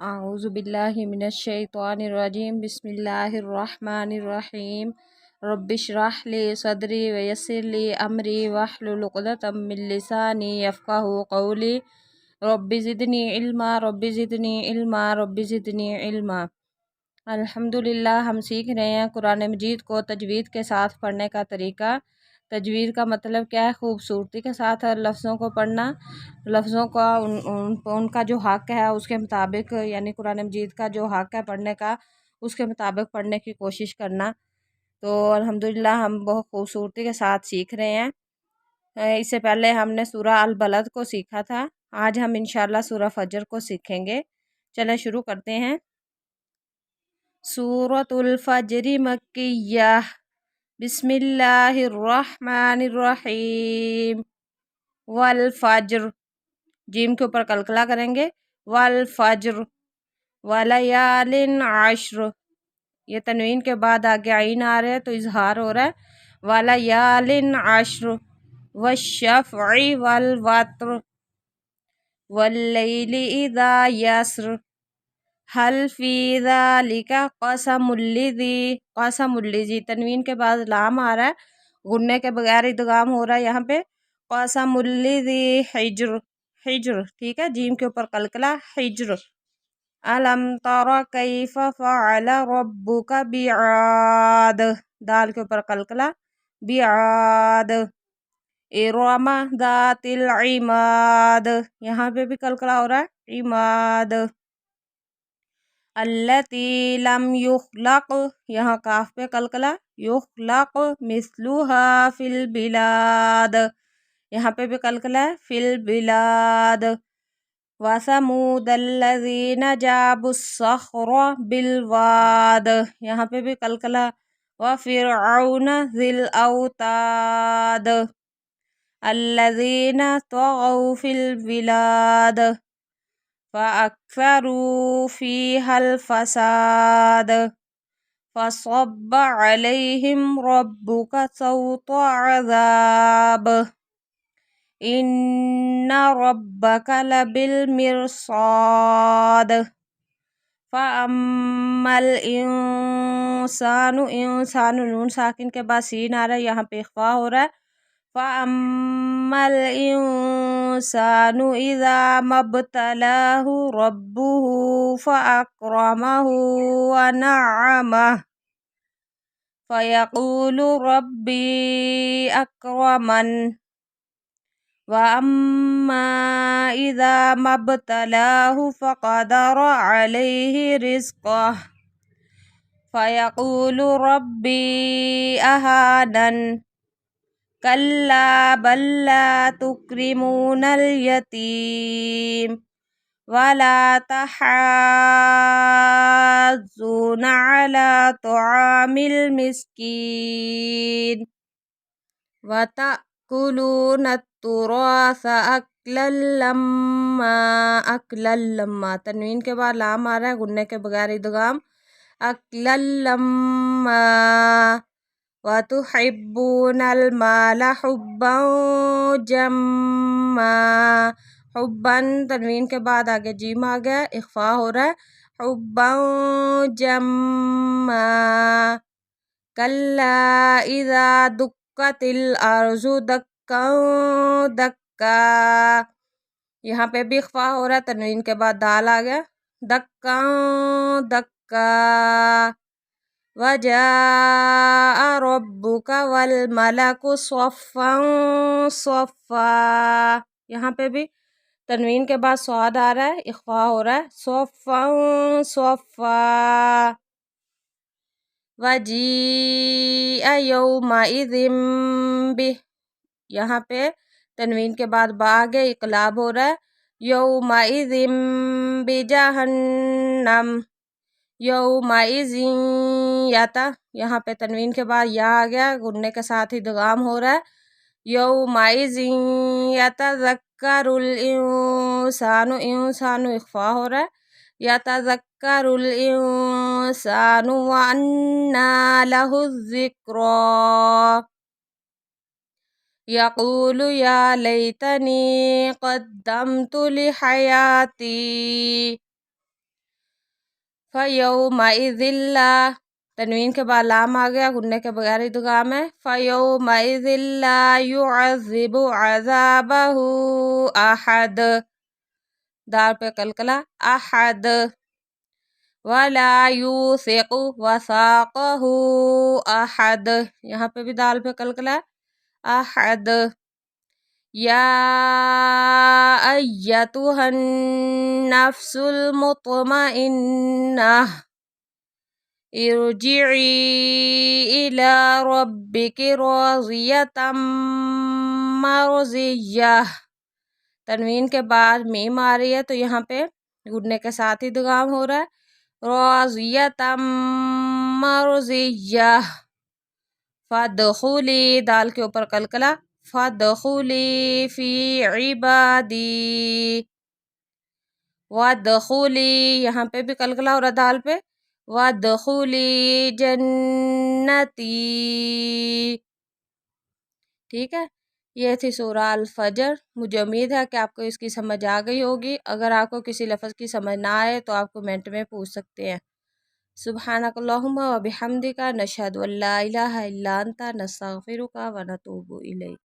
اعوذ باللہ من الشیطان الرجیم بسم اللہ الرحمن الرحیم رب اشرح لی صدری ویسر لی امری واحلل عقدۃ من لسانی یفقہوا قولی رب زدنی علما رب زدنی علما رب زدنی علما۔ الحمدللہ ہم سیکھ رہے ہیں قرآن مجید کو تجوید کے ساتھ پڑھنے کا طریقہ۔ تجوید کا مطلب کیا ہے؟ خوبصورتی کے ساتھ لفظوں کو پڑھنا، لفظوں کا ان کا جو حق ہے اس کے مطابق، یعنی قرآن مجید کا جو حق ہے پڑھنے کا اس کے مطابق پڑھنے کی کوشش کرنا۔ تو الحمدللہ ہم بہت خوبصورتی کے ساتھ سیکھ رہے ہیں۔ اس سے پہلے ہم نے سورہ البلد کو سیکھا تھا، آج ہم انشاءاللہ سورہ فجر کو سیکھیں گے۔ چلیں شروع کرتے ہیں۔ سورۃ الفجر مکیہ، بسم اللہ الرحمن الرحیم۔ والفجر، جیم کے اوپر قلقلہ کریں گے، والفجر ولیال عشر، یہ تنوین کے بعد آگے عین آ رہے ہیں تو اظہار ہو رہا ہے، ولیال عشر والشفع والوتر واللیل اذا یسر حل فی ذالک قسم لذی، قسم لذی تنوین کے بعد لام آ رہا ہے، غنے کے بغیر ادغام ہو رہا ہے یہاں پہ، قسم لذی حجر، حجر ٹھیک ہے، جیم کے اوپر قلقلہ حجر۔ الم تر کیف فعل ربک بعاد، دال کے اوپر قلقلہ بعاد۔ ارم ذات العماد، یہاں پہ بھی قلقلہ ہو رہا ہے، عماد۔ التی لم یخلق، یہاں کاف پہ قلقلہ، یخلق مثلها فی البلاد، یہاں پہ بھی قلقلہ ہے، فی البلاد۔ وثمود الذین جابوا الصخر بالواد، یہاں پہ بھی قلقلہ، وفرعون ذی الاوتاد الذین طغوا فی البلاد فاکثروا فیہا الفساد فصب علیہم ربک سوط عذاب ان ربک لبالمرصاد فاما الانسان، انسان نون ساکن کے بعد سین آ رہا ہے، یہاں پہ اخفا ہو رہا ہے، فاما الانسان اذا ما ابتلاه ربه فاکرمه ونعمه فیقول ربی اکرمن واما اذا ما ابتلاه فقدر علیہ رزقہ فیقول ربی اہانن کلا بل لا تکرمون الیتیم ولا تحاضون علی طعام المسکین وتأکلون التراث اکلا لما، اکلا لما تنوین کے بعد لام آ رہا ہے، غنے کے بغیر ادغام، اکلا لما وتحبون المال حبا جما، حبا تنوین کے بعد آگے جیم آ گیا، اخفا ہو رہا ہے، حبا جما کلا اذا دکت الارض دکا دکا، یہاں پہ بھی اخفا ہو رہا ہے، تنوین کے بعد دال آ گیا، دکا دکا وجاء ربک والملک صفا صفا، یہاں پہ بھی تنوین کے بعد صاد آ رہا ہے، اخفا ہو رہا ہے، صفا صفا وجیء یومئذ بہ، یہاں پہ تنوین کے بعد با آگے اقلاب ہو رہا ہے، یومئذ بجہنم، یومئذ یاتا، یہاں پہ تنوین کے بعد یا آ گیا، غنے کے ساتھ ادغام ہو رہا ہے، یومئذ یتذکر الانسان، انسان اخفا ہو رہا ہے، یتذکر الانسان وانى له الذکریٰ یقول یا لیتنی قدمت لحیاتی فَيَوْمَئِذٍ لا، تنوین کے بعد لام آ گیا، غنّے کے بغیر ادغام ہے۔ فَيَوْمَئِذٍ لَا يُعَذِّبُ عَذَابَهُ أَحَدٌ، دال پہ قلقلہ احد، وَلَا يُوثِقُ وَثَاقَهُ أَحَدٌ، یہاں پہ بھی دال پہ قلقلہ احد۔ یا ایتھا النفس المطمئنہ ارجعی الی ربک راضیۃ مرضیہ، تنوین کے بعد میم آ رہی ہے تو یہاں پہ غنّے کے ساتھ ہی ادغام ہو رہا ہے، راضیۃ مرضیہ۔ فادخلی، دال کے اوپر قلقلہ، فادخلی فی عبادی، وادخلی، یہاں پہ بھی قلقلہ ہو رہا ہے دال پہ، وادخلی جنتی، ٹھیک ہے۔ یہ تھی سورہ الفجر۔ مجھے امید ہے کہ آپ کو اس کی سمجھ آ گئی ہوگی۔ اگر آپ کو کسی لفظ کی سمجھ نہ آئے تو آپ کمنٹ میں پوچھ سکتے ہیں۔ سبحانک اللہم و بحمدک، نشہد ان لا الہ الا انت، نستغفرک و نتوب الیک۔